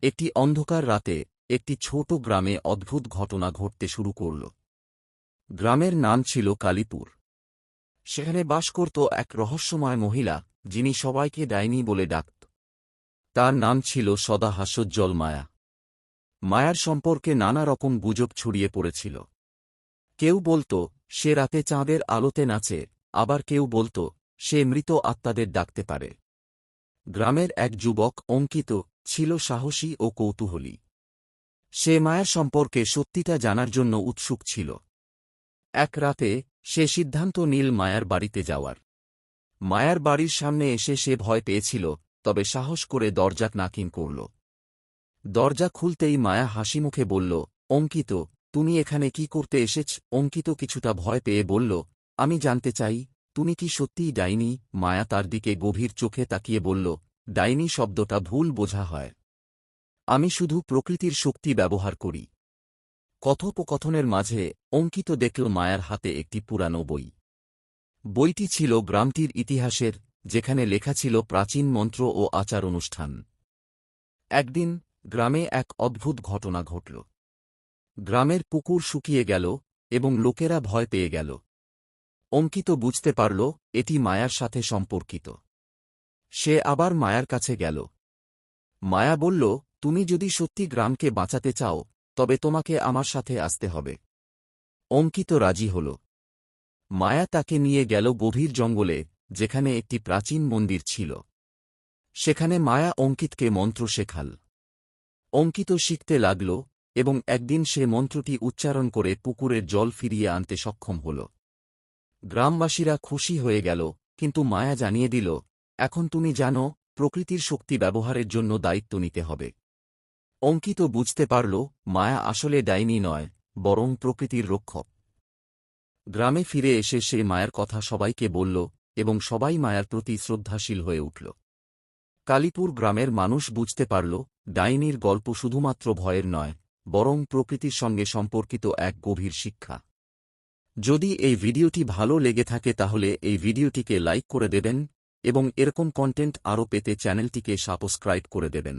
একটি অন্ধকার রাতে একটি ছোট গ্রামে অদ্ভুত ঘটনা ঘটতে শুরু করল। গ্রামের নাম ছিল কালীপুর। সেখানে বাস করত এক রহস্যময় মহিলা, যিনি সবাইকে ডাইনি বলে ডাকত। তার নাম ছিল সদা হাস্যোজ্জ্বল মায়া। মায়ার সম্পর্কে নানা রকম গুজব ছড়িয়ে পড়েছিল। কেউ বলত সে রাতে চাঁদের আলোতে নাচে, আবার কেউ বলত সে মৃত আত্মাদের ডাকতে পারে। গ্রামের এক যুবক অঙ্কিত ছিল সাহসী ও কৌতূহলী। সে মায়ার সম্পর্কে সত্যিটা জানার জন্য উৎসুক ছিল। এক রাতে সে সিদ্ধান্ত নিল মায়ার বাড়িতে যাওয়ার। মায়ার বাড়ির সামনে এসে সে ভয় পেয়েছিল, তবে সাহস করে দরজা নাকিং করল। দরজা খুলতেই মায়া হাসিমুখে বলল, অঙ্কিত, তুমি এখানে কি করতে এসেছ? অঙ্কিত কিছুটা ভয় পেয়ে বলল, আমি জানতে চাই, তুমি কি সত্যিই ডাইনি? মায়া তার দিকে গভীর চোখে তাকিয়ে বলল, ডাইনি শব্দটা ভুল বোঝা হয়। আমি শুধু প্রকৃতির শক্তি ব্যবহার করি। কথোপকথনের মাঝে অঙ্কিত দেখল মায়ার হাতে একটি পুরানো বই। বইটি ছিল গ্রামটির ইতিহাসের, যেখানে লেখা ছিল প্রাচীন মন্ত্র ও আচার অনুষ্ঠান। একদিন গ্রামে এক অদ্ভুত ঘটনা ঘটল। গ্রামের পুকুর শুকিয়ে গেল এবং লোকেরা ভয় পেয়ে গেল। অঙ্কিত বুঝতে পারল এটি মায়ার সাথে সম্পর্কিত। সে আবার মায়ার কাছে গেল। মায়া বলল, তুমি যদি সত্যি গ্রামকে বাঁচাতে চাও, তবে তোমাকে আমার সাথে আসতে হবে। অঙ্কিত রাজি হল। মায়া তাকে নিয়ে গেল গভীর জঙ্গলে, যেখানে একটি প্রাচীন মন্দির ছিল। সেখানে মায়া অঙ্কিতকে মন্ত্র শেখাল। অঙ্কিত শিখতে লাগল এবং একদিন সে মন্ত্রটি উচ্চারণ করে পুকুরের জল ফিরিয়ে আনতে সক্ষম হল। গ্রামবাসীরা খুশি হয়ে গেল, কিন্তু মায়া জানিয়ে দিল, এখন তুমি জানো, প্রকৃতির শক্তি ব্যবহারের জন্য দায়িত্ব নিতে হবে। অঙ্কিত বুঝতে পারল মায়া আসলে ডাইনি নয়, বরং প্রকৃতির রক্ষক। গ্রামে ফিরে এসে সে মায়ের কথা সবাইকে বলল এবং সবাই মায়ার প্রতি শ্রদ্ধাশীল হয়ে উঠল। কালীপুর গ্রামের মানুষ বুঝতে পারল ডাইনির গল্প শুধুমাত্র ভয়ের নয়, বরং প্রকৃতির সঙ্গে সম্পর্কিত এক গভীর শিক্ষা। যদি এই ভিডিওটি ভালো লেগে থাকে তাহলে এই ভিডিওটিকে লাইক করে দেবেন এবং এরকম কন্টেন্ট আরও পেতে চ্যানেলটিকে সাবস্ক্রাইব করে দেবেন।